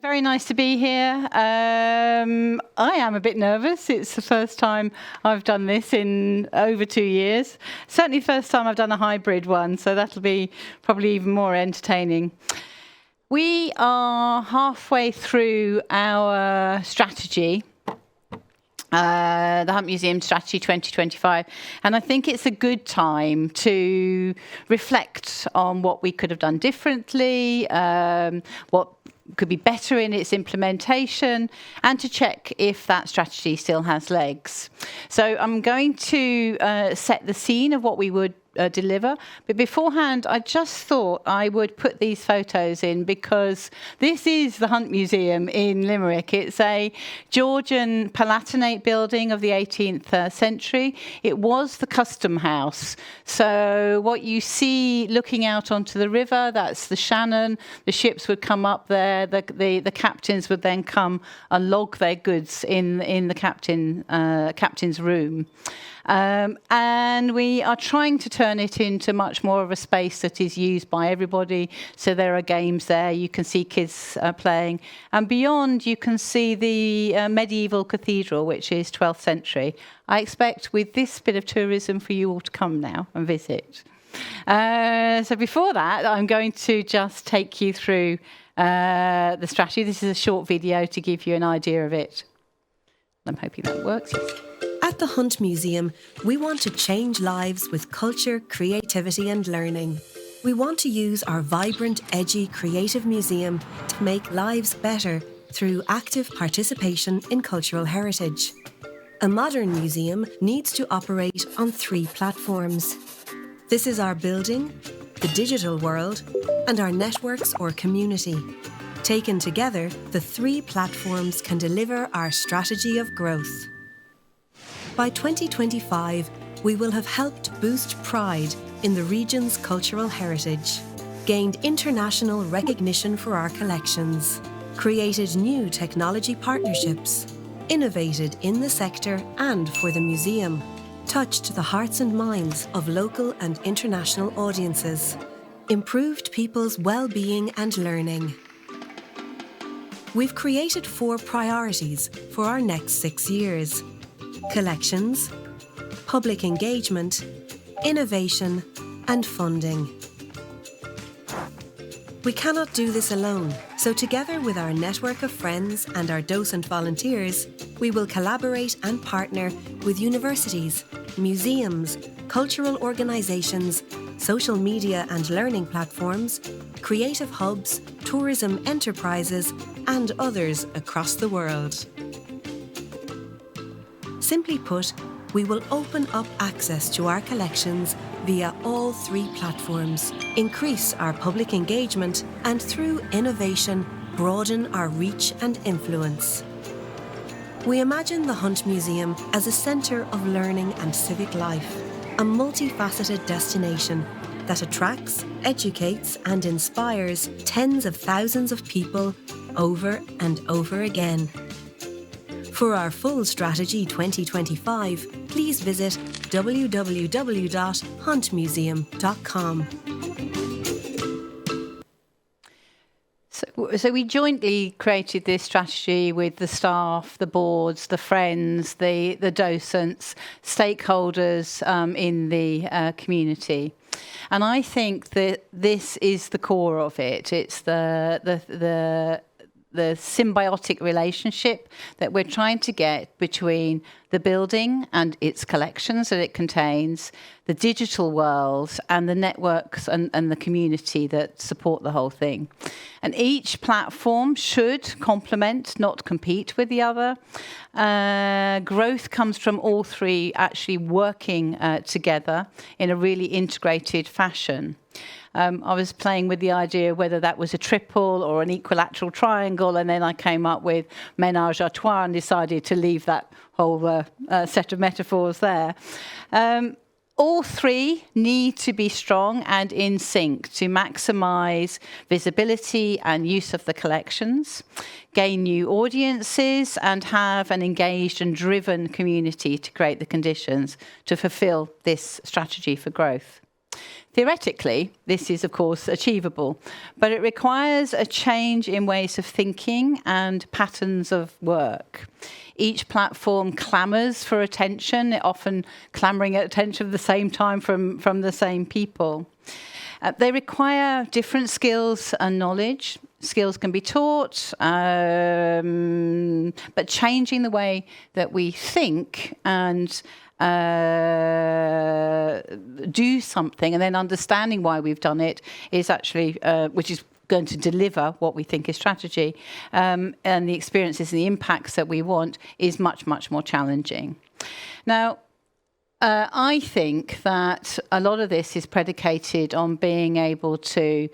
Very nice to be here. I am a bit nervous. It's the first time I've done this in over 2 years. Certainly first time I've done a hybrid one, so that'll be probably even more entertaining. We are halfway through our strategy, the Hunt Museum Strategy 2025, and I think it's a good time to reflect on what we could have done differently, what could be better in its implementation, and to check if that strategy still has legs. So I'm going to set the scene of what we would deliver. But beforehand, I just thought I would put these photos in because this is the Hunt Museum in Limerick. It's a Georgian Palatinate building of the 18th century. It was the custom house. So what you see looking out onto the river, that's the Shannon. The ships would come up there. The captains would then come and log their goods in the captain's room. And we are trying to turn it into much more of a space that is used by everybody. So there are games there. You can see kids playing. And beyond, you can see the medieval cathedral, which is 12th century. I expect with this bit of tourism for you all to come now and visit. So before that, I'm going to just take you through the strategy. This is a short video to give you an idea of it. I'm hoping that works. Yes. At the Hunt Museum, we want to change lives with culture, creativity and learning. We want to use our vibrant, edgy, creative museum to make lives better through active participation in cultural heritage. A modern museum needs to operate on 3 platforms. This is our building, the digital world, and our networks or community. Taken together, the 3 platforms can deliver our strategy of growth. By 2025, we will have helped boost pride in the region's cultural heritage, gained international recognition for our collections, created new technology partnerships, innovated in the sector and for the museum, touched the hearts and minds of local and international audiences, improved people's well-being and learning. We've created 4 priorities for our next 6 years. Collections, public engagement, innovation, and funding. We cannot do this alone, so together with our network of friends and our docent volunteers, we will collaborate and partner with universities, museums, cultural organisations, social media and learning platforms, creative hubs, tourism enterprises, and others across the world. Simply put, we will open up access to our collections via all 3 platforms, increase our public engagement, and through innovation, broaden our reach and influence. We imagine the Hunt Museum as a centre of learning and civic life, a multifaceted destination that attracts, educates, and inspires tens of thousands of people over and over again. For our full strategy 2025, please visit www.huntmuseum.com. So we jointly created this strategy with the staff, the boards, the friends, the docents, stakeholders in the community. And I think that this is the core of it. It's the symbiotic relationship that we're trying to get between the building and its collections that it contains, the digital world, and the networks and the community that support the whole thing. And each platform should complement, not compete with the other. Growth comes from all 3 actually working together in a really integrated fashion. I was playing with the idea whether that was a triple or an equilateral triangle, and then I came up with ménage à trois and decided to leave that whole set of metaphors there. All three need to be strong and in sync to maximise visibility and use of the collections, gain new audiences, and have an engaged and driven community to create the conditions to fulfil this strategy for growth. Theoretically, this is, of course, achievable, but it requires a change in ways of thinking and patterns of work. Each platform clamours for attention, often clamouring at attention at the same time from the same people. They require different skills and knowledge. Skills can be taught, but changing the way that we think and do something and then understanding why we've done it is actually, which is going to deliver what we think is strategy, and the experiences and the impacts that we want is much, much more challenging. Now, I think that a lot of this is predicated on being able to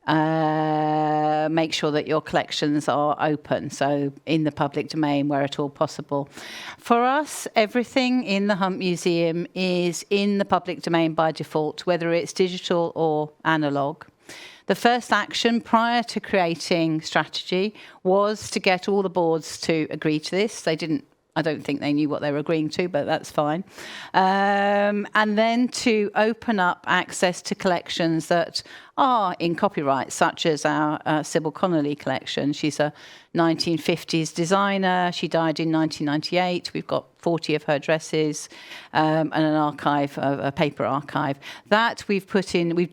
make sure that your collections are open, so in the public domain where at all possible. For us, everything in the Hunt Museum is in the public domain by default, whether it's digital or analogue. The first action prior to creating strategy was to get all the boards to agree to this. I don't think they knew what they were agreeing to, but that's fine. And then to open up access to collections that are in copyright, such as our Sybil Connolly collection. She's a 1950s designer. She died in 1998. We've got 40 of her dresses and an archive, a paper archive. That we've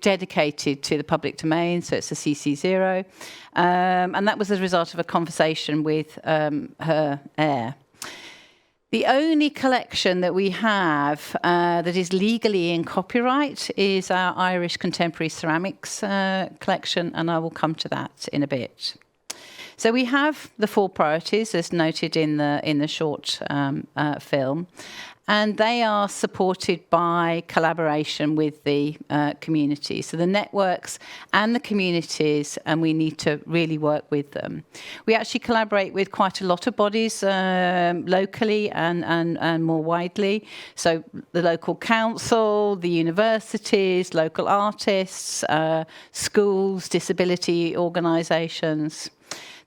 dedicated to the public domain, so it's a CC0. And that was as a result of a conversation with her heir. The only collection that we have that is legally in copyright is our Irish Contemporary Ceramics collection, and I will come to that in a bit. So we have the 4 priorities, as noted in the short film, and they are supported by collaboration with the community. So the networks and the communities, and we need to really work with them. We actually collaborate with quite a lot of bodies locally and more widely. So the local council, the universities, local artists, schools, disability organisations.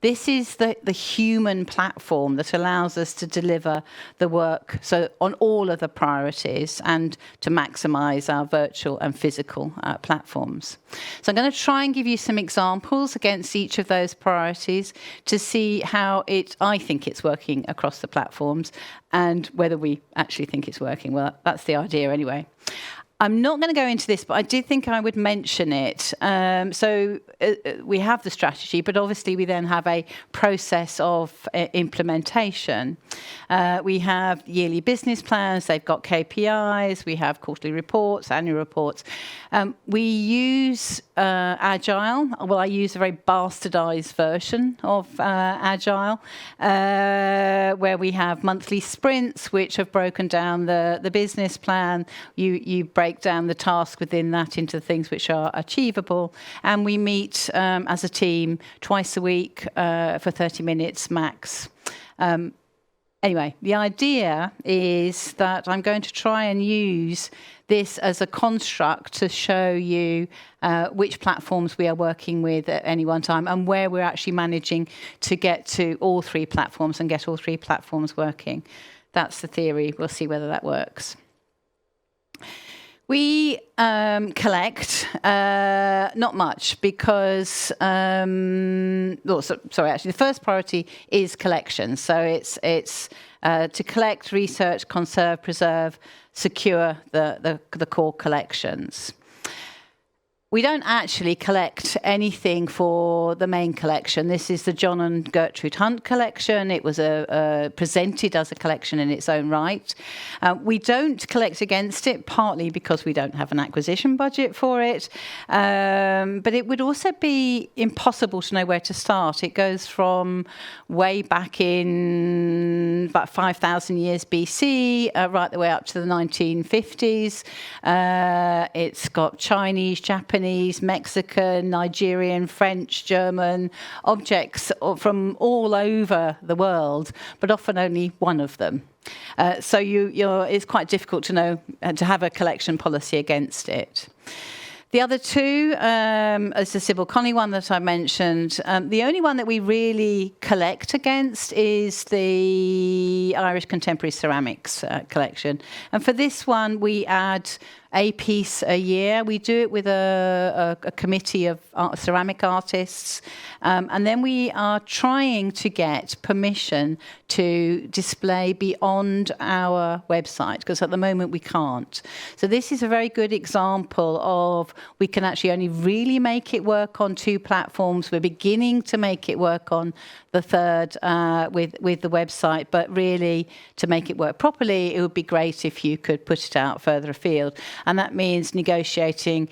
This is the human platform that allows us to deliver the work on all of the priorities and to maximise our virtual and physical platforms. So I'm going to try and give you some examples against each of those priorities to see how I think it's working across the platforms and whether we actually think it's working. Well, that's the idea anyway. I'm not going to go into this, but I did think I would mention it. We have the strategy, but obviously we then have a process of implementation. We have yearly business plans, they've got KPIs, we have quarterly reports, annual reports. We use Agile. Well, I use a very bastardized version of Agile, where we have monthly sprints, which have broken down the business plan. You break down the task within that into things which are achievable, and we meet as a team twice a week for 30 minutes max. Anyway, the idea is that I'm going to try and use this as a construct to show you which platforms we are working with at any one time and where we're actually managing to get to all 3 platforms and get all 3 platforms working. That's the theory. We'll see whether that works. We collect not much because, actually, the first priority is collection. So it's to collect, research, conserve, preserve, secure the core collections. We don't actually collect anything for the main collection. This is the John and Gertrude Hunt collection. It was presented as a collection in its own right. We don't collect against it, partly because we don't have an acquisition budget for it. But it would also be impossible to know where to start. It goes from way back in about 5,000 years BC, right the way up to the 1950s. It's got Chinese, Japanese, Japanese, Mexican, Nigerian, French, German objects from all over the world, but often only one of them. So it's quite difficult to know, to have a collection policy against it. The other two is the Sybil Connolly one that I mentioned. The only one that we really collect against is the Irish Contemporary Ceramics collection. And for this one, we add a piece a year. We do it with a committee of ceramic artists. And then we are trying to get permission to display beyond our website, because at the moment we can't. So this is a very good example of we can actually only really make it work on 2 platforms. We're beginning to make it work on the third with the website, but really to make it work properly, it would be great if you could put it out further afield. And that means negotiating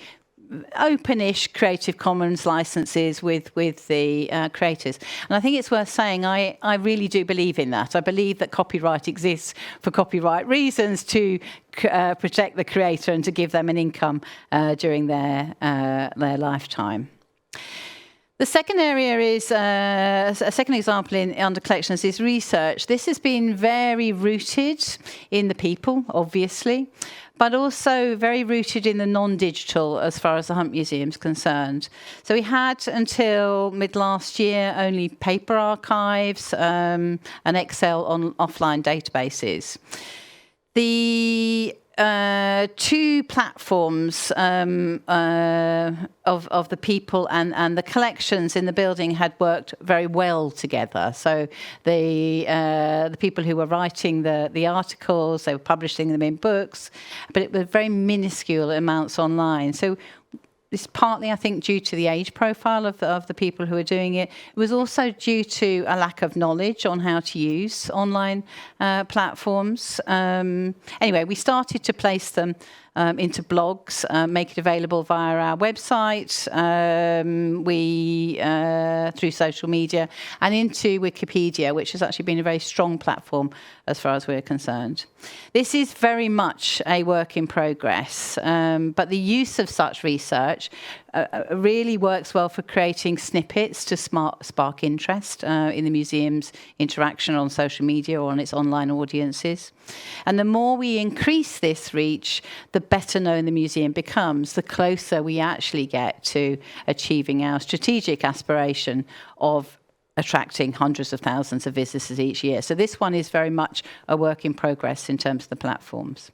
open-ish Creative Commons licenses with the creators. And I think it's worth saying I really do believe in that. I believe that copyright exists for copyright reasons, to protect the creator and to give them an income during their lifetime. The second area is, a second example under collections is research. This has been very rooted in the people, obviously, but also very rooted in the non-digital as far as the Hunt Museum is concerned. So we had until mid-last year only paper archives and Excel on offline databases. The 2 platforms of the people and the collections in the building had worked very well together. So the people who were writing the articles, they were publishing them in books, but it was very minuscule amounts online. So it's partly, I think, due to the age profile of the people who are doing it. It was also due to a lack of knowledge on how to use online platforms. Anyway, we started to place them into blogs, make it available via our website, through social media, and into Wikipedia, which has actually been a very strong platform as far as we're concerned. This is very much a work in progress, but the use of such research really works well for creating snippets to spark interest in the museum's interaction on social media or on its online audiences. And the more we increase this reach, the better known the museum becomes, the closer we actually get to achieving our strategic aspiration of attracting hundreds of thousands of visitors each year. So this one is very much a work in progress in terms of the platforms.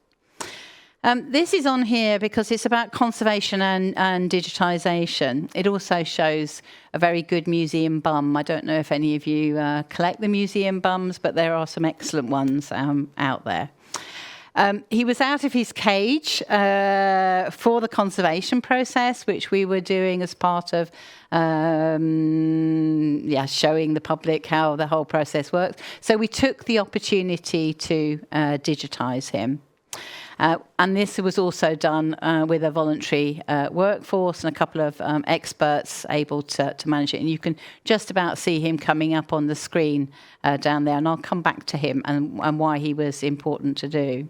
This is on here because it's about conservation and digitisation. It also shows a very good museum bum. I don't know if any of you collect the museum bums, but there are some excellent ones out there. He was out of his cage for the conservation process, which we were doing as part of showing the public how the whole process works. So we took the opportunity to digitise him. And this was also done with a voluntary workforce and a couple of experts able to manage it. And you can just about see him coming up on the screen down there. And I'll come back to him and why he was important to do.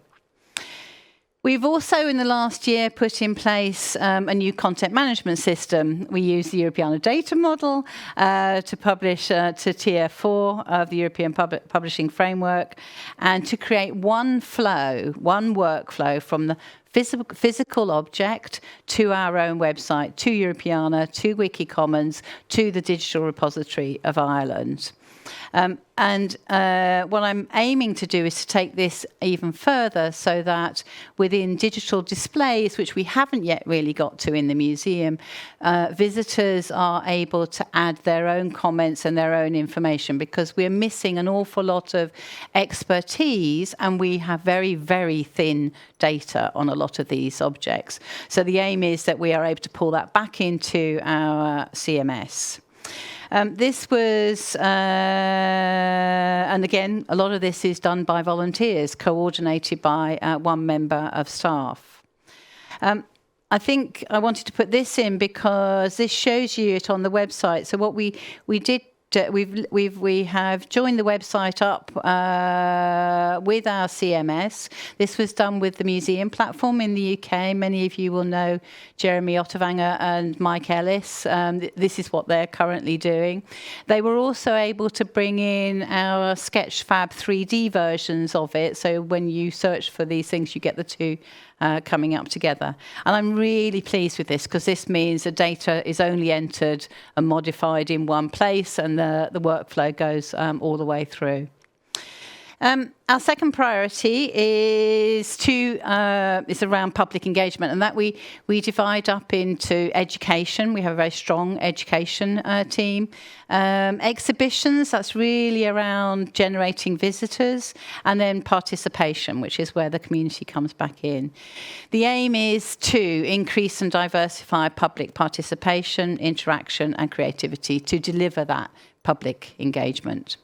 We've also, in the last year, put in place a new content management system. We use the Europeana data model to publish to Tier 4 of the European Publishing Framework, and to create one workflow from the physical object to our own website, to Europeana, to Wikicommons, to the digital repository of Ireland. And what I'm aiming to do is to take this even further so that within digital displays, which we haven't yet really got to in the museum, visitors are able to add their own comments and their own information, because we're missing an awful lot of expertise and we have very, very thin data on a lot of these objects. So the aim is that we are able to pull that back into our CMS. This was, and again, a lot of this is done by volunteers, coordinated by one member of staff. I think I wanted to put this in because this shows you it on the website. So what we did we have joined the website up with our CMS. This was done with the museum platform in the UK. Many of you will know Jeremy Otterwanger and Mike Ellis. This is what they're currently doing. They were also able to bring in our Sketchfab 3D versions of it. So when you search for these things, you get the two coming up together. And I'm really pleased with this because this means the data is only entered and modified in one place, and the workflow goes all the way through. Our second priority is around public engagement, and that we divide up into education. We have a very strong education team. Exhibitions, that's really around generating visitors, and then participation, which is where the community comes back in. The aim is to increase and diversify public participation, interaction, and creativity to deliver that public engagement.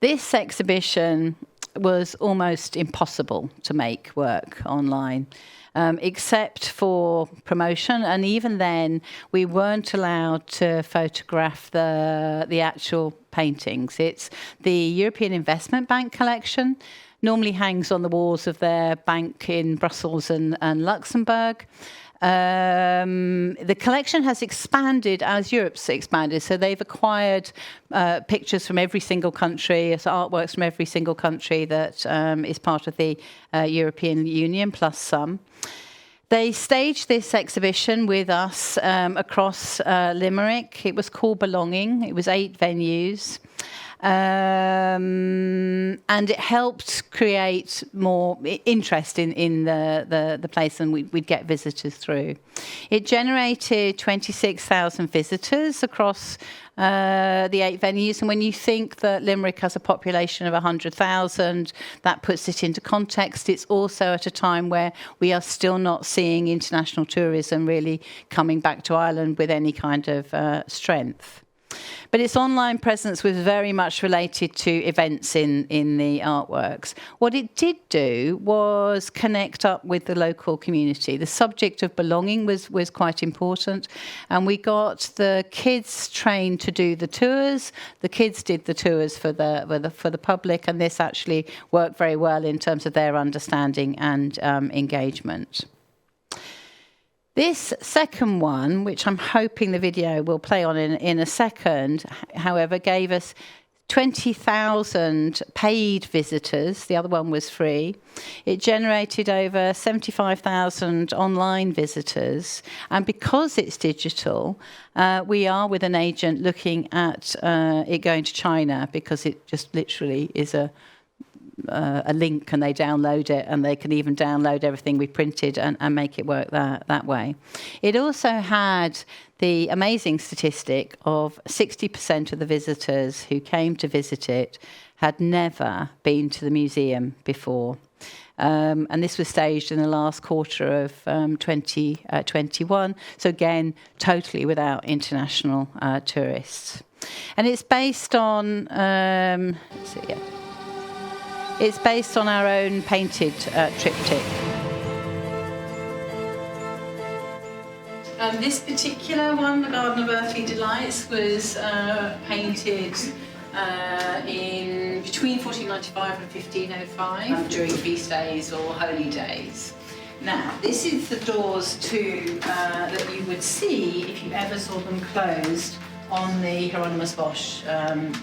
This exhibition was almost impossible to make work online, except for promotion. And even then, we weren't allowed to photograph the actual paintings. It's the European Investment Bank collection, normally hangs on the walls of their bank in Brussels and Luxembourg. The collection has expanded as Europe's expanded, so they've acquired pictures from every single country, so artworks from every single country that is part of the European Union, plus some. They staged this exhibition with us across Limerick. It was called Belonging. It was 8 venues. And it helped create more interest in the place, and we'd get visitors through. It generated 26,000 visitors across the 8 venues, and when you think that Limerick has a population of 100,000, that puts it into context. It's also at a time where we are still not seeing international tourism really coming back to Ireland with any kind of strength. But its online presence was very much related to events in the artworks. What it did do was connect up with the local community. The subject of belonging was quite important, and we got the kids trained to do the tours. The kids did the tours for the public, and this actually worked very well in terms of their understanding and engagement. This second one, which I'm hoping the video will play on in a second, however, gave us 20,000 paid visitors. The other one was free. It generated over 75,000 online visitors. And because it's digital, we are with an agent looking at it going to China, because it just literally is a link, and they download it, and they can even download everything we printed and make it work that way. It also had the amazing statistic of 60% of the visitors who came to visit it had never been to the museum before. And this was staged in the last quarter of 2021. So again, totally without international tourists. And it's based on, let's see, yeah. It's based on our own painted triptych. This particular one, the Garden of Earthly Delights, was painted in between 1495 and 1505 during feast days or holy days. Now, this is the doors to that you would see if you ever saw them closed on the Hieronymus Bosch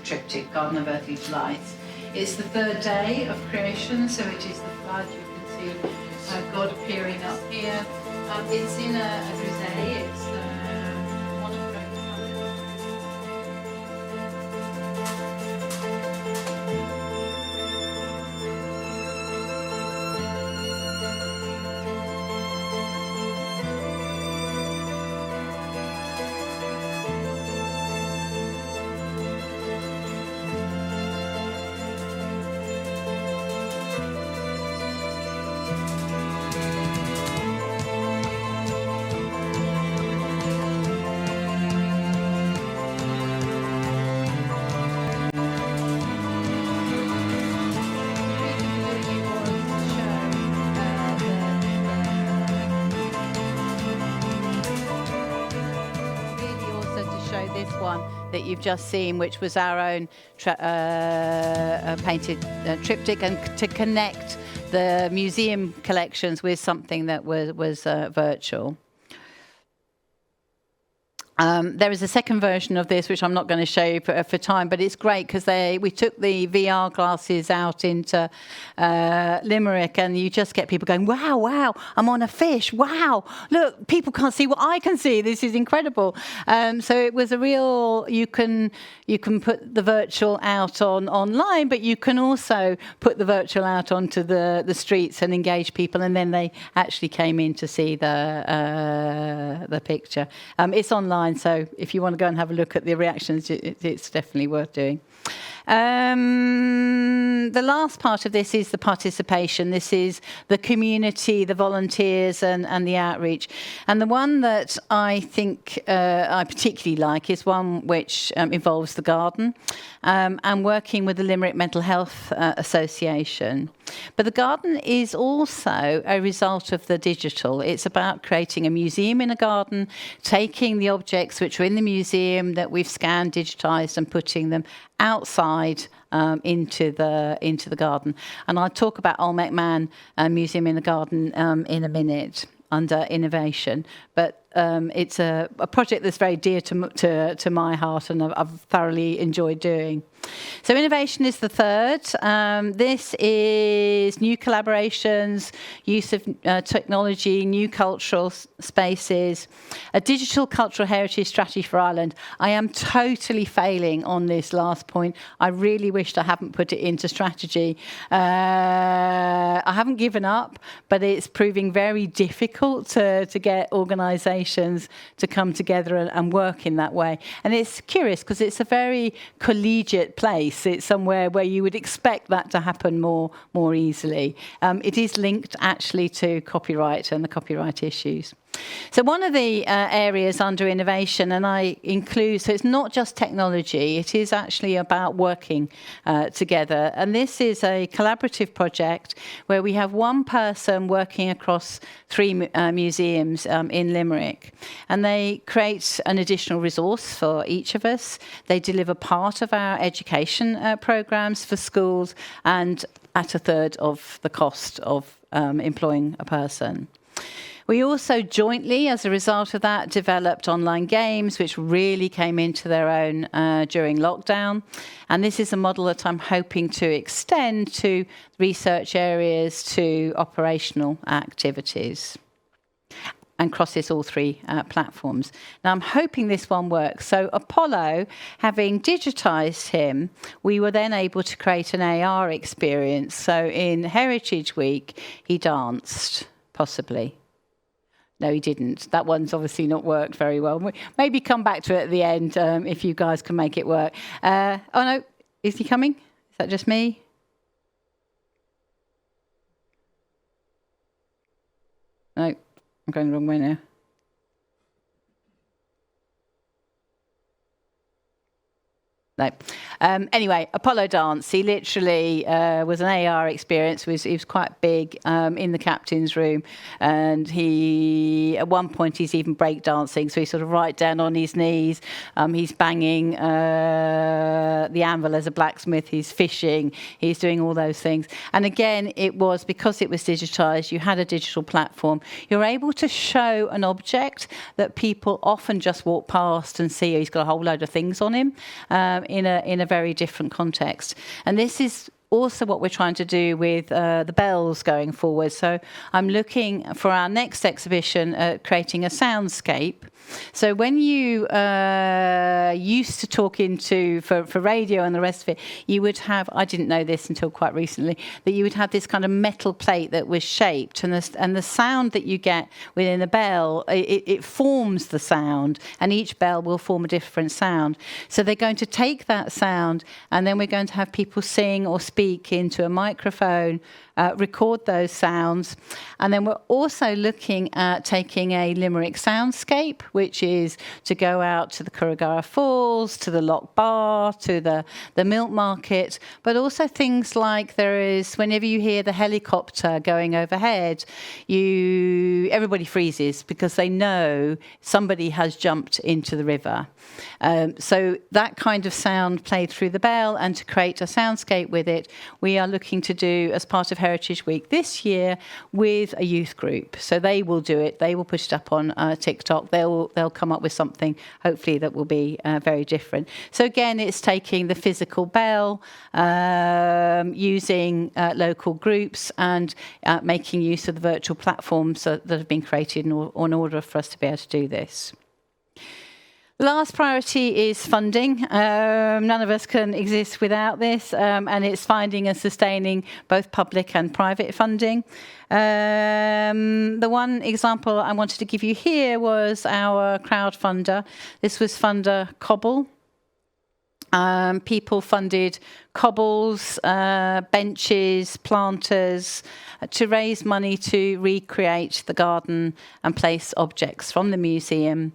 triptych, Garden of Earthly Delights. It's the third day of creation, so it is the flood. You can see God appearing up here. It's in a grisaille. It's monochrome colours. show this one that you've just seen, which was our own painted triptych, and to connect the museum collections with something that was virtual. There is a second version of this, which I'm not going to show you for time, but it's great because we took the VR glasses out into Limerick, and you just get people going, wow, wow, I'm on a fish, wow, look, people can't see what I can see, this is incredible. So it was a real, you can put the virtual out online, but you can also put the virtual out onto the streets and engage people, and then they actually came in to see the picture. It's online. So if you want to go and have a look at the reactions, it's definitely worth doing. The last part of this is the participation. This is the community, the volunteers, and the outreach. And the one that I think I particularly like is one which involves the garden and working with the Limerick Mental Health Association. But the garden is also a result of the digital. It's about creating a museum in a garden, taking the objects which are in the museum that we've scanned, digitised, and putting them outside into the garden. And I'll talk about Olmec Man Museum in the Garden in a minute under innovation. But it's a project that's very dear to my heart, and I've thoroughly enjoyed doing. So innovation is the third. This is new collaborations, use of technology, new cultural spaces, a digital cultural heritage strategy for Ireland. I am totally failing on this last point. I really wished I hadn't put it into strategy. I haven't given up, but it's proving very difficult to get organisations to come together and work in that way. And it's curious because it's a very collegiate place. It's somewhere where you would expect that to happen more easily. It is linked actually to copyright and the copyright issues. So one of the areas under innovation, and I include, so it's not just technology, it is actually about working together. And this is a collaborative project where we have one person working across 3 museums in Limerick. And they create an additional resource for each of us. They deliver part of our education programmes for schools, and at a third of the cost of employing a person. We also jointly, as a result of that, developed online games, which really came into their own during lockdown. And this is a model that I'm hoping to extend to research areas, to operational activities, and crosses all 3 platforms. Now, I'm hoping this one works. So Apollo, having digitised him, we were then able to create an AR experience. So in Heritage Week, he danced, possibly. No, he didn't. That one's obviously not worked very well. Maybe come back to it at the end if you guys can make it work. Oh, no. Is he coming? Is that just me? No, I'm going the wrong way now. No. Anyway, Apollo Dance, he literally was an AR experience. He was quite big in the captain's room, and at one point he's even breakdancing, so he's sort of right down on his knees. He's banging the anvil as a blacksmith, he's fishing, he's doing all those things. And again, it was because it was digitised, you had a digital platform, you're able to show an object that people often just walk past and see he's got a whole load of things on him. In a very different context. And this is also what we're trying to do with the bells going forward. So I'm looking for our next exhibition at creating a soundscape. So when you used to talk for radio and the rest of it, you would have, I didn't know this until quite recently, that you would have this kind of metal plate that was shaped, and the sound that you get within a bell, it forms the sound, and each bell will form a different sound. So they're going to take that sound, and then we're going to have people sing or speak into a microphone record those sounds. And then we're also looking at taking a Limerick soundscape, which is to go out to the Curragara Falls, to the Loch Bar, to the Milk Market, but also things like there is, whenever you hear the helicopter going overhead, everybody freezes because they know somebody has jumped into the river. So that kind of sound played through the bell, and to create a soundscape with it, we are looking to do as part of Heritage Week this year with a youth group. So they will do it. They will put it up on TikTok. They'll come up with something, hopefully, that will be very different. So again, it's taking the physical bell, using local groups, and making use of the virtual platforms that have been created in order for us to be able to do this. Last priority is funding. None of us can exist without this, and it's finding and sustaining both public and private funding. The one example I wanted to give you here was our crowdfunder. This was funder Cobble. People funded cobbles, benches, planters, to raise money to recreate the garden and place objects from the museum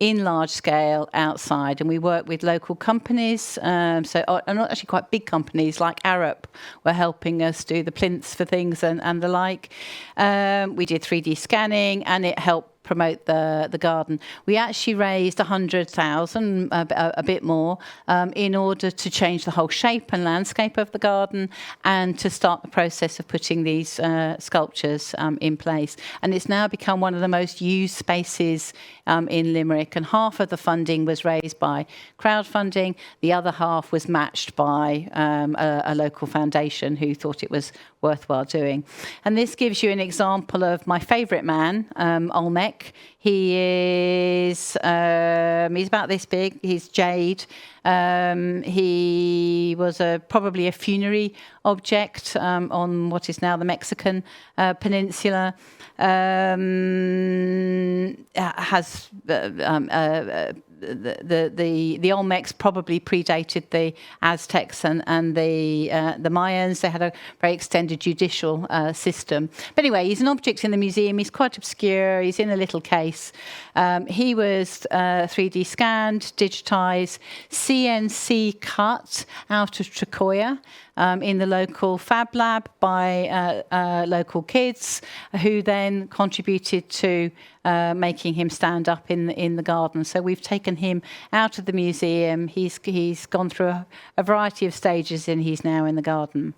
in large scale outside. And we work with local companies, and not actually quite big companies like Arup were helping us do the plinths for things and the like. We did 3D scanning, and it helped promote the garden. We actually raised 100,000, a bit more, in order to change the whole shape and landscape of the garden, and to start the process of putting these sculptures in place. And it's now become one of the most used spaces in Limerick, and half of the funding was raised by crowdfunding. The other half was matched by a local foundation who thought it was worthwhile doing. And this gives you an example of my favourite man, Olmec. He is he's about this big. He's jade. He was probably a funerary object on what is now the Mexican peninsula. Has the Olmecs probably predated the Aztecs and the Mayans. They had a very extended judicial system. But anyway, he's an object in the museum. He's quite obscure. He's in a little case. He was 3D scanned, digitized, CNC cut out of Tricoya in the local Fab Lab by local kids, who then contributed to making him stand up in the garden. So we've taken him out of the museum. He's gone through a variety of stages, and he's now in the garden.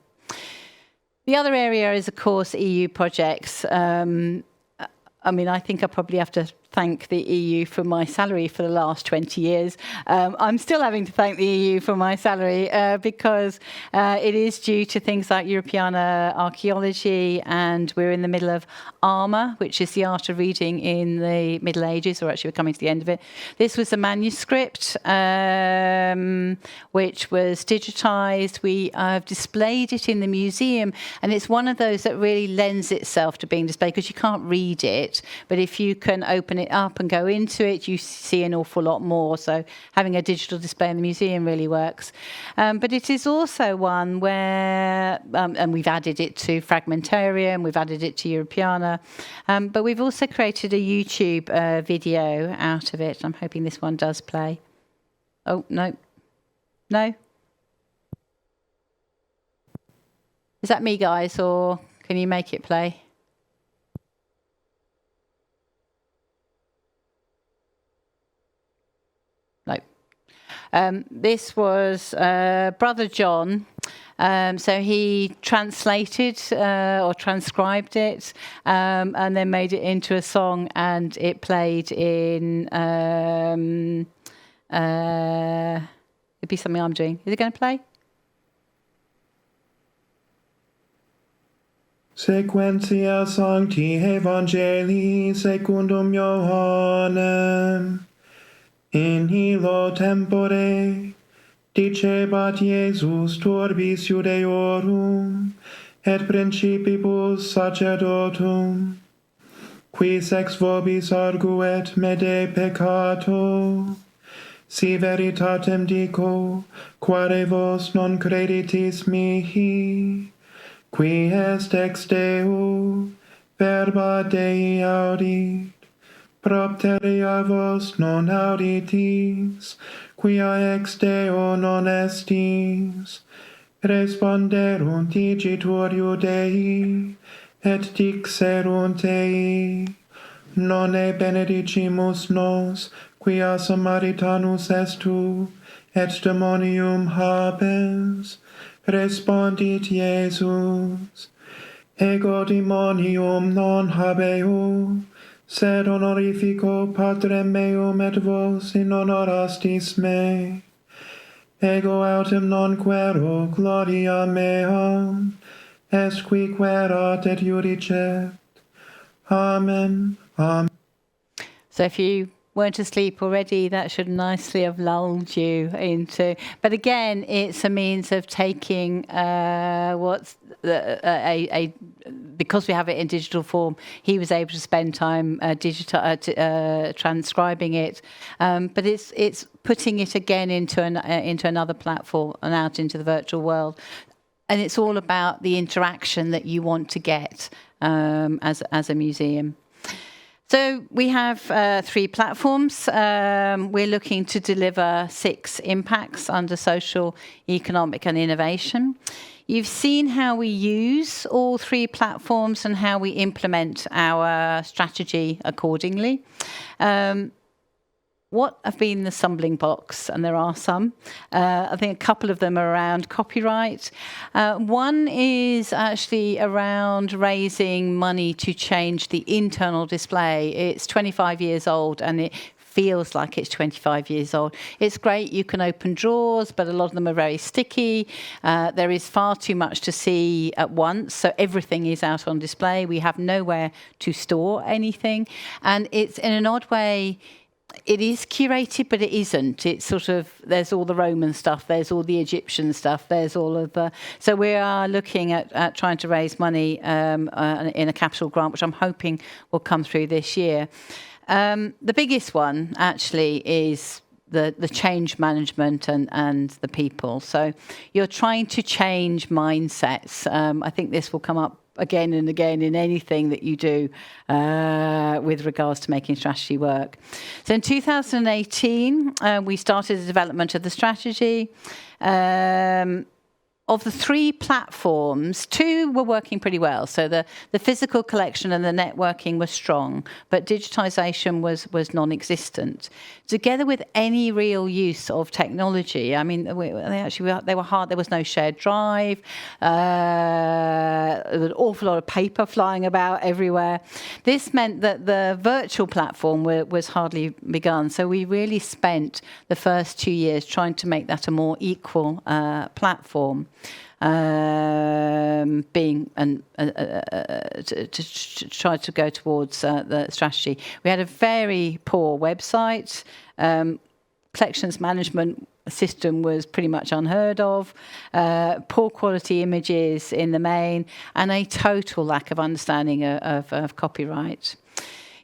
The other area is, of course, EU projects. I think I probably have to thank the EU for my salary for the last 20 years. I'm still having to thank the EU for my salary because it is due to things like Europeana archaeology, and we're in the middle of ARMA, which is the art of reading in the Middle Ages, or actually we're coming to the end of it. This was a manuscript which was digitized. We have displayed it in the museum, and it's one of those that really lends itself to being displayed because you can't read it, but if you can open it up and go into it, you see an awful lot more. So having a digital display in the museum really works. But it is also one where, and we've added it to Fragmentarium, we've added it to Europeana, but we've also created a YouTube video out of it. I'm hoping this one does play. Oh, no. No? Is that me, guys, or can you make it play? No. This was Brother John. So he translated or transcribed it and then made it into a song, and it played in... it'd be something I'm doing. Is it going to play? Sequentia Sancti Evangelii secundum Johannem. In illo tempore dicebat Iesus turbis Judeorum et principibus sacerdotum, quis ex vobis arguet me de peccato, si veritatem dico, quare vos non creditis mihi, qui est ex Deo, verba Dei audit, propteria vos non auditis, quia ex Deo non estis, responderunt igitur Iudei, et dixerunt ei, nonne benedicimus nos, quia Samaritanus estu, et demonium habes, respondit Iesus, ego demonium non habeo, sed honorifico Patrem meum et vos in honorastis me. Ego autem non quero gloria meam, est qui querat et judicet. Amen. Amen. So if you weren't asleep already, that should nicely have lulled you into. But again, it's a means of taking because we have it in digital form. He was able to spend time transcribing it, but it's putting it again into another platform and out into the virtual world. And it's all about the interaction that you want to get as a museum. So we have 3 platforms. We're looking to deliver 6 impacts under social, economic and innovation. You've seen how we use all 3 platforms and how we implement our strategy accordingly. What have been the stumbling blocks? And there are some. I think a couple of them are around copyright. One is actually around raising money to change the internal display. It's 25 years old and it feels like it's 25 years old. It's great, you can open drawers, but a lot of them are very sticky. There is far too much to see at once, so everything is out on display. We have nowhere to store anything. And it's, in an odd way, it is curated, but it isn't. It's sort of, there's all the Roman stuff, there's all the Egyptian stuff, there's all of the... So we are looking at trying to raise money in a capital grant, which I'm hoping will come through this year. The biggest one, actually, is the change management and the people. So you're trying to change mindsets. I think this will come up again and again in anything that you do with regards to making strategy work. So in 2018, we started the development of the strategy. Of the 3 platforms, 2 were working pretty well. So the physical collection and the networking were strong, but digitization was non-existent. Together with any real use of technology, I mean, they were hard. There was no shared drive. There was an awful lot of paper flying about everywhere. This meant that the virtual platform was hardly begun. So we really spent the first 2 years trying to make that a more equal platform. Being and to try to go towards the strategy. We had a very poor website. Collections management system was pretty much unheard of. Poor quality images in the main, and a total lack of understanding of copyright.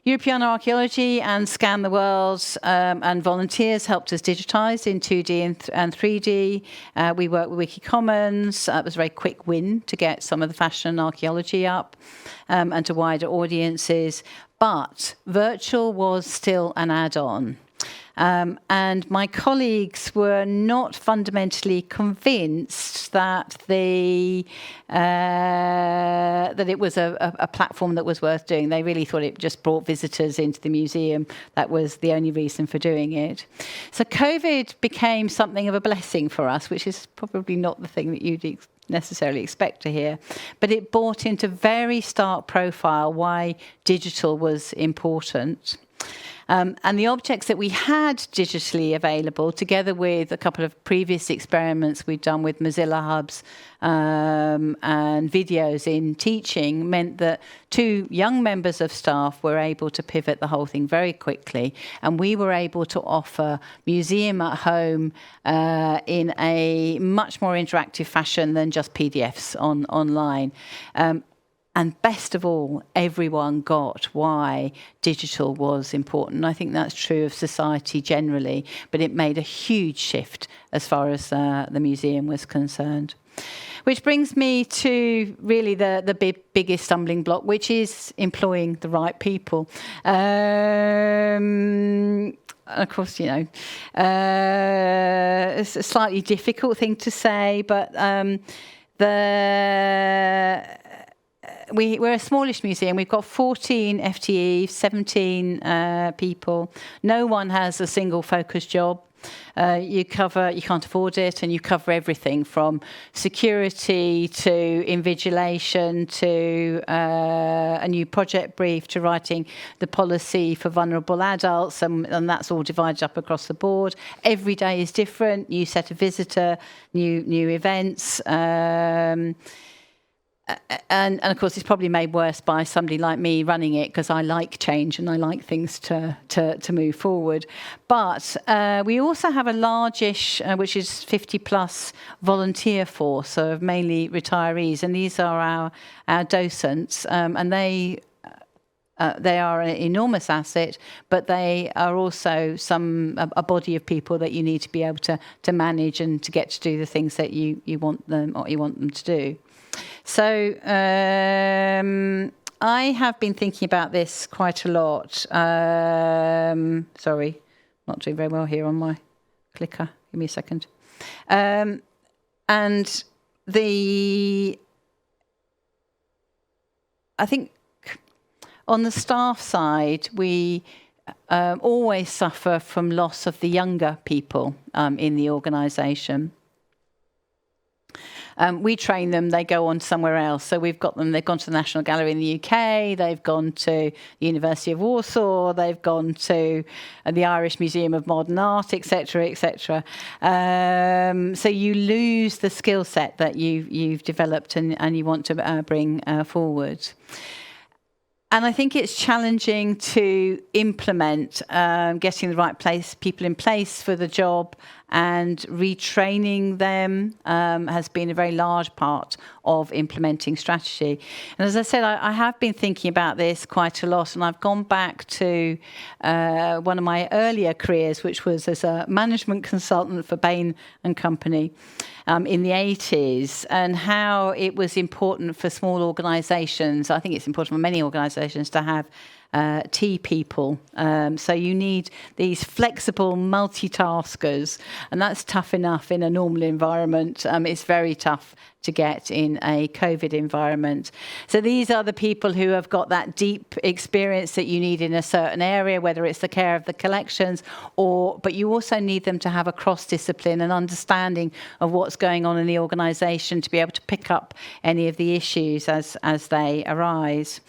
European Archaeology and Scan the World and volunteers helped us digitise in 2D and 3D. We worked with Wikicommons. It was a very quick win to get some of the fashion and archaeology up and to wider audiences. But virtual was still an add-on. And my colleagues were not fundamentally convinced that that it was a platform that was worth doing. They really thought it just brought visitors into the museum. That was the only reason for doing it. So COVID became something of a blessing for us, which is probably not the thing that you'd necessarily expect to hear, but it brought into very stark profile why digital was important. And the objects that we had digitally available, together with a couple of previous experiments we'd done with Mozilla hubs and videos in teaching, meant that 2 young members of staff were able to pivot the whole thing very quickly. And we were able to offer museum at home in a much more interactive fashion than just PDFs online. And best of all, everyone got why digital was important. I think that's true of society generally, but it made a huge shift as far as the museum was concerned. Which brings me to really the biggest stumbling block, which is employing the right people. Of course, it's a slightly difficult thing to say, but we're a smallish museum. We've got 14 FTE, 17 people. No one has a single focus job. You can't afford it, and you cover everything from security to invigilation to a new project brief to writing the policy for vulnerable adults, and that's all divided up across the board. Every day is different, new set of visitor, new events. And of course, it's probably made worse by somebody like me running it, because I like change and I like things to move forward. But we also have a largish, which is 50 plus volunteer force, so mainly retirees, and these are our docents, and they are an enormous asset, but they are also a body of people that you need to be able to manage and to get to do the things that you want them to do. So I have been thinking about this quite a lot. Sorry, not doing very well here on my clicker. Give me a second. And I think on the staff side, we always suffer from loss of the younger people in the organisation. We train them, they go on somewhere else. So they've gone to the National Gallery in the UK, they've gone to the University of Warsaw, they've gone to the Irish Museum of Modern Art, etc., etc. So you lose the skill set that you've developed and you want to bring forward. And I think it's challenging to implement getting the right people in place for the job, and retraining them has been a very large part of implementing strategy. And as I said, I have been thinking about this quite a lot, and I've gone back to one of my earlier careers, which was as a management consultant for Bain and Company in the 80s, and how it was important for small organisations. I think it's important for many organisations to have T people. So you need these flexible multitaskers, and that's tough enough in a normal environment. It's very tough to get in a COVID environment. So these are the people who have got that deep experience that you need in a certain area, whether it's the care of the collections, but you also need them to have a cross-discipline and understanding of what's going on in the organisation to be able to pick up any of the issues as they arise.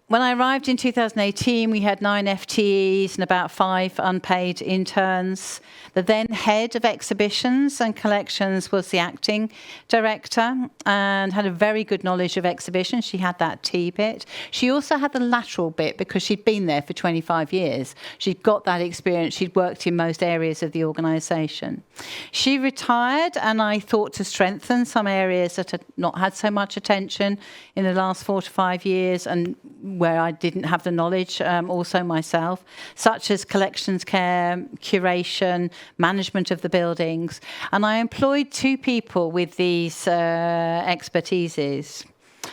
When I arrived in 2018, we had 9 FTEs and about 5 unpaid interns. The then head of exhibitions and collections was the acting director and had a very good knowledge of exhibitions. She had that T bit. She also had the lateral bit because she'd been there for 25 years. She'd got that experience. She'd worked in most areas of the organisation. She retired, and I thought to strengthen some areas that had not had so much attention in the last 4 to 5 years, and where I didn't have the knowledge also myself, such as collections care, curation, management of the buildings. And I employed 2 people with these expertises.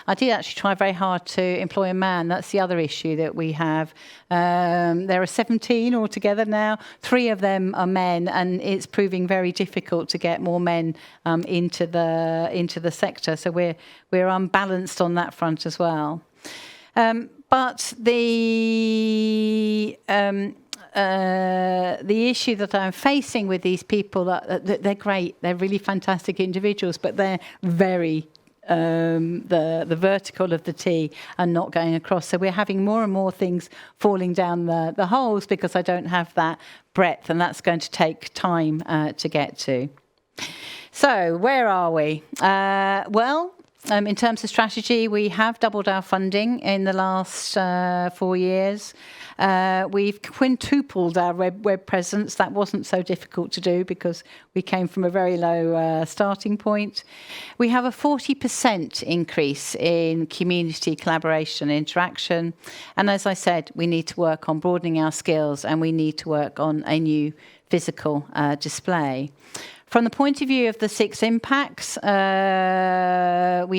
I did actually try very hard to employ a man. That's the other issue that we have. There are 17 altogether now. 3 of them are men, and it's proving very difficult to get more men into the sector. So we're unbalanced on that front as well. But the issue that I'm facing with these people, they're great, they're really fantastic individuals, but they're very the vertical of the T and not going across. So we're having more and more things falling down the holes because I don't have that breadth, and that's going to take time to get to. So where are we? In terms of strategy, we have doubled our funding in the last 4 years. We've quintupled our web presence. That wasn't so difficult to do because we came from a very low starting point. We have a 40% increase in community collaboration and interaction. And as I said, we need to work on broadening our skills, and we need to work on a new physical display. From the point of view of the 6 impacts, we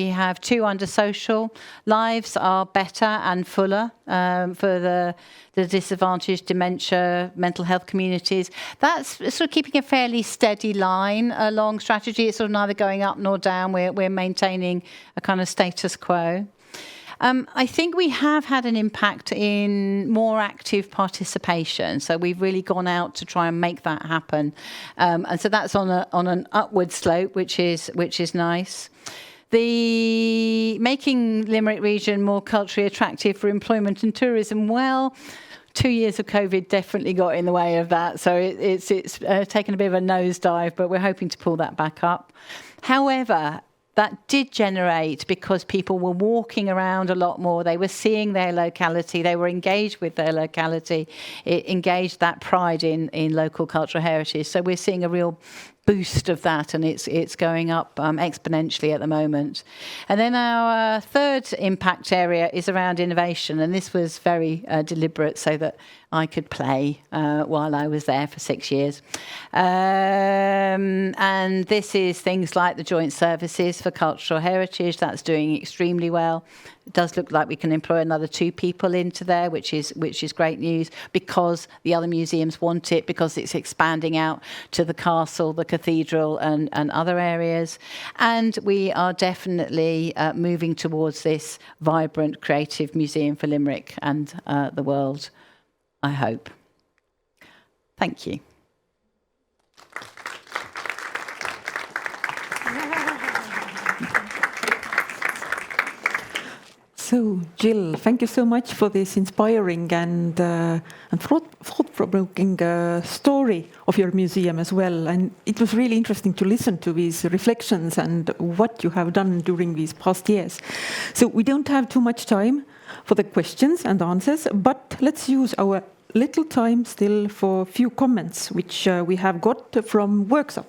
have 2 under social. Lives are better and fuller for the disadvantaged, dementia, mental health communities. That's sort of keeping a fairly steady line along strategy. It's sort of neither going up nor down. We're maintaining a kind of status quo. I think we have had an impact in more active participation. So we've really gone out to try and make that happen. And so that's on an upward slope, which is nice. The making Limerick region more culturally attractive for employment and tourism, well, 2 years of COVID definitely got in the way of that. So it's taken a bit of a nosedive, but we're hoping to pull that back up. However, that did generate, because people were walking around a lot more, they were seeing their locality, they were engaged with their locality, it engaged that pride in local cultural heritage. So we're seeing a real boost of that, and it's going up exponentially at the moment. And then our third impact area is around innovation, and this was very deliberate so that I could play while I was there for 6 years. And this is things like the joint services for cultural heritage. That's doing extremely well. It does look like we can employ another 2 people into there, which is great news, because the other museums want it, because it's expanding out to the castle, the cathedral, and other areas. And we are definitely moving towards this vibrant, creative museum for Limerick and the world, I hope. Thank you. So, Jill, thank you so much for this inspiring and thought-provoking story of your museum as well. And it was really interesting to listen to these reflections and what you have done during these past years. So we don't have too much time for the questions and answers, but let's use our little time still for a few comments, which we have got from Workshop.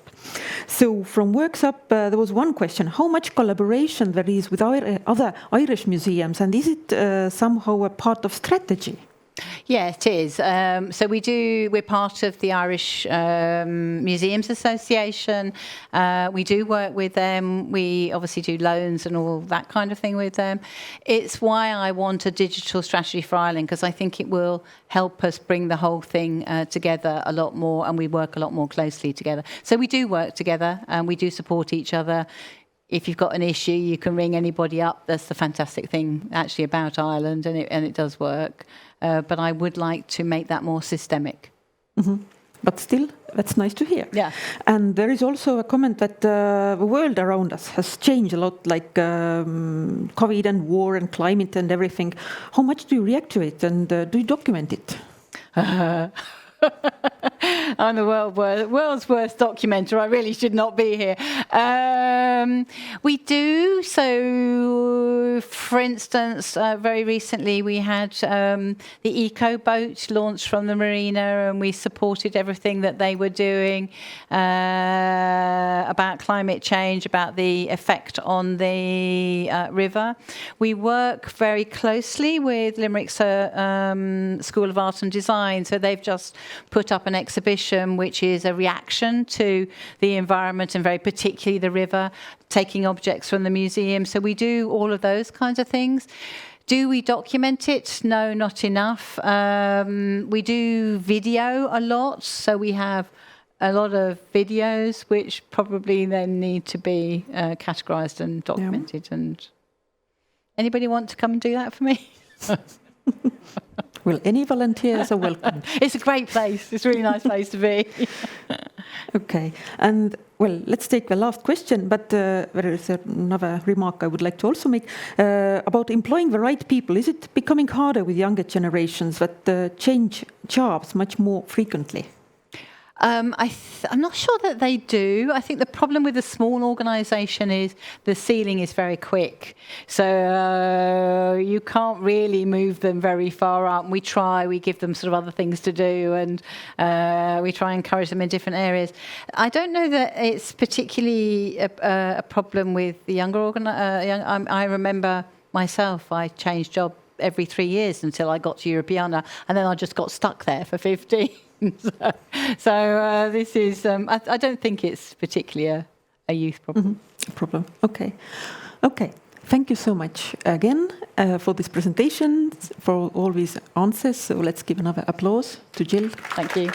So from Workshop, there was one question: how much collaboration there is with our other Irish museums, and is it somehow a part of strategy? Yeah, it is. So we're part of the Irish Museums Association. We do work with them. We obviously do loans and all that kind of thing with them. It's why I want a digital strategy for Ireland, because I think it will help us bring the whole thing together a lot more, and we work a lot more closely together. So we do work together, and we do support each other. If you've got an issue, you can ring anybody up. That's the fantastic thing, actually, about Ireland, and it does work. But I would like to make that more systemic. Mm-hmm. But still, that's nice to hear. Yeah. And there is also a comment that the world around us has changed a lot, like COVID and war and climate and everything. How much do you react to it, and do you document it? I'm the world's worst documenter. I really should not be here. We do. So, for instance, very recently we had the eco boat launched from the marina, and we supported everything that they were doing about climate change, about the effect on the river. We work very closely with Limerick's School of Art and Design. So they've just put up an exhibition which is a reaction to the environment, and very particularly the river, taking objects from the museum. So we do all of those kinds of things. Do we document it? No, not enough. We do video a lot, so we have a lot of videos which probably then need to be categorised and documented. Yeah. And anybody want to come and do that for me? Well, any volunteers are welcome. It's a great place. It's a really nice place to be. Okay. And, well, let's take the last question, but there is another remark I would like to also make about employing the right people. Is it becoming harder with younger generations that change jobs much more frequently? I'm not sure that they do. I think the problem with a small organisation is the ceiling is very quick. So you can't really move them very far up. We give them sort of other things to do, and we try and encourage them in different areas. I don't know that it's particularly a problem with the younger I remember myself, I changed job every 3 years until I got to Europeana, and then I just got stuck there for 15. So this is, I don't think it's particularly a youth problem. Problem. Okay. Thank you so much again for this presentation, for all these answers. So let's give another applause to Jill. Thank you.